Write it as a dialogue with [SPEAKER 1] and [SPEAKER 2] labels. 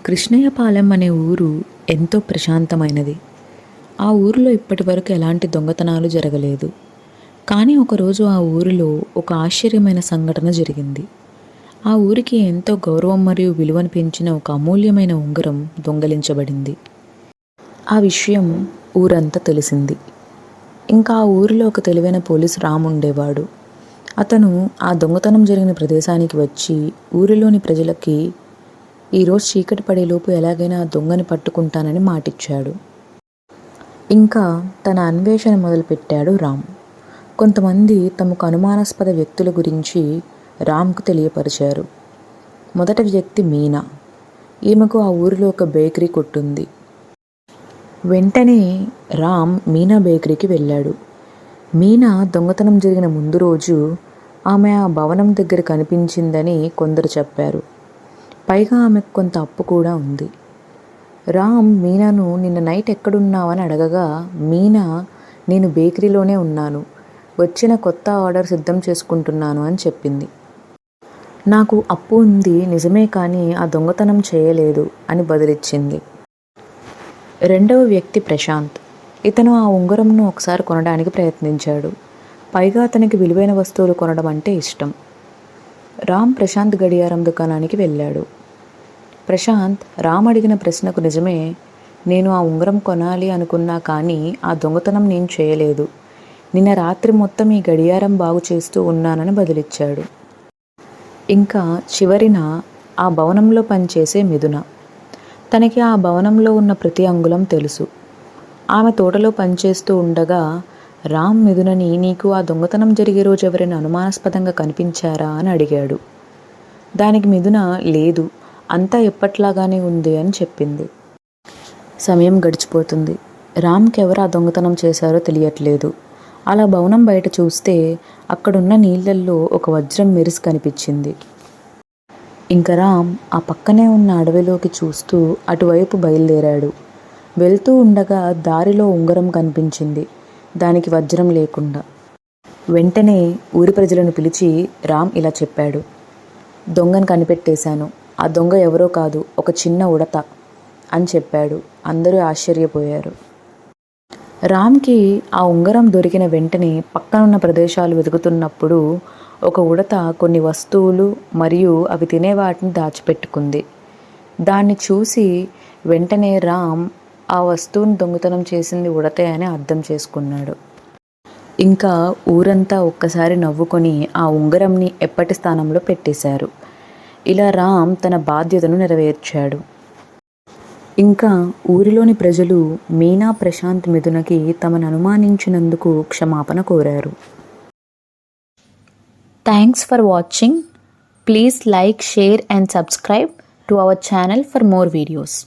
[SPEAKER 1] కృష్ణయ్యపాలెం అనే ఊరు ఎంతో ప్రశాంతమైనది. ఆ ఊరిలో ఇప్పటివరకు ఎలాంటి దొంగతనాలు జరగలేదు. కానీ ఒకరోజు ఆ ఊరిలో ఒక ఆశ్చర్యమైన సంఘటన జరిగింది. ఆ ఊరికి ఎంతో గౌరవం మరియు విలువను పెంచిన ఒక అమూల్యమైన ఉంగరం దొంగలించబడింది. ఆ విషయం ఊరంతా తెలిసింది. ఇంకా ఆ ఊరిలో ఒక తెలివైన పోలీసు రామ్ ఉండేవాడు. అతను ఆ దొంగతనం జరిగిన ప్రదేశానికి వచ్చి ఊరిలోని ప్రజలకి ఈరోజు చీకటి పడేలోపు ఎలాగైనా ఆ దొంగని పట్టుకుంటానని మాటిచ్చాడు. ఇంకా తన అన్వేషణ మొదలుపెట్టాడు రామ్. కొంతమంది తమకు అనుమానాస్పద వ్యక్తుల గురించి రామ్కు తెలియపరిచారు. మొదటి వ్యక్తి మీనా. ఈమెకు ఆ ఊరిలో ఒక బేకరీ కొట్టుంది. వెంటనే రామ్ మీనా బేకరీకి వెళ్ళాడు. మీనా దొంగతనం జరిగిన ముందు రోజు ఆమె ఆ భవనం దగ్గర కనిపించిందని కొందరు చెప్పారు. పైగా ఆమెకు కొంత అప్పు కూడా ఉంది. రామ్ మీనాను నిన్న నైట్ ఎక్కడున్నావని అడగగా మీనా, నేను బేకరీలోనే ఉన్నాను, వచ్చిన కొత్త ఆర్డర్ సిద్ధం చేసుకుంటున్నాను అని చెప్పింది. నాకు అప్పు ఉంది నిజమే, కానీ ఆ దొంగతనం చేయలేదు అని బదులిచ్చింది. రెండవ వ్యక్తి ప్రశాంత్. ఇతను ఆ ఉంగరంను ఒకసారి కొనడానికి ప్రయత్నించాడు. పైగా అతనికి విలువైన వస్తువులు కొనడం అంటే ఇష్టం. రామ్ ప్రశాంత్ గడియారం దుకాణానికి వెళ్ళాడు. ప్రశాంత్ రామ్ అడిగిన ప్రశ్నకు నిజమే, నేను ఆ ఉంగరం కొనాలి అనుకున్నా, కానీ ఆ దొంగతనం నేను చేయలేదు. నిన్న రాత్రి మొత్తం ఈ గడియారం బాగు చేస్తూ ఉన్నానని బదులిచ్చాడు. ఇంకా చివరిన ఆ భవనంలో పనిచేసే మిథున. తనకి ఆ భవనంలో ఉన్న ప్రతి అంగుళం తెలుసు. ఆమె తోటలో పనిచేస్తూ ఉండగా రామ్ మిథునని, నీకు ఆ దొంగతనం జరిగే రోజు ఎవరైనా అనుమానాస్పదంగా కనిపించారా అని అడిగాడు. దానికి మిథున, లేదు, అంతా ఎప్పట్లాగానే ఉంది అని చెప్పింది. సమయం గడిచిపోతుంది. రామ్కి ఎవరు ఆ దొంగతనం చేశారో తెలియట్లేదు. అలా భవనం బయట చూస్తే అక్కడున్న నీళ్ళల్లో ఒక వజ్రం మెరిసి కనిపించింది. ఇంకా రామ్ ఆ పక్కనే ఉన్న అడవిలోకి చూస్తూ అటువైపు బయలుదేరాడు. వెళ్తూ ఉండగా దారిలో ఉంగరం కనిపించింది, దానికి వజ్రం లేకుండా. వెంటనే ఊరి ప్రజలను పిలిచి రామ్ ఇలా చెప్పాడు, దొంగను కనిపెట్టేశాను. ఆ దొంగ ఎవరో కాదు, ఒక చిన్న ఉడత అని చెప్పాడు. అందరూ ఆశ్చర్యపోయారు. రామ్కి ఆ ఉంగరం దొరికిన వెంటనే పక్కనున్న ప్రదేశాలు వెతుకుతున్నప్పుడు ఒక ఉడత కొన్ని వస్తువులు మరియు అవి తినే వాటిని దాచిపెట్టుకుంది. దాన్ని చూసి వెంటనే రామ్ ఆ వస్తువుని దొంగతనం చేసింది ఉడతే అని అర్థం చేసుకున్నాడు. ఇంకా ఊరంతా ఒక్కసారి నవ్వుకొని ఆ ఉంగరంని ఎప్పటి స్థానంలో పెట్టేశారు. ఇలా రామ్ తన బాధ్యతను నెరవేర్చాడు. ఇంకా ఊరిలోని ప్రజలు మీనా, ప్రశాంత్, మిథునకి తమను అనుమానించినందుకు క్షమాపణ కోరారు. Thanks for watching. Please like, share and subscribe to our channel for more videos.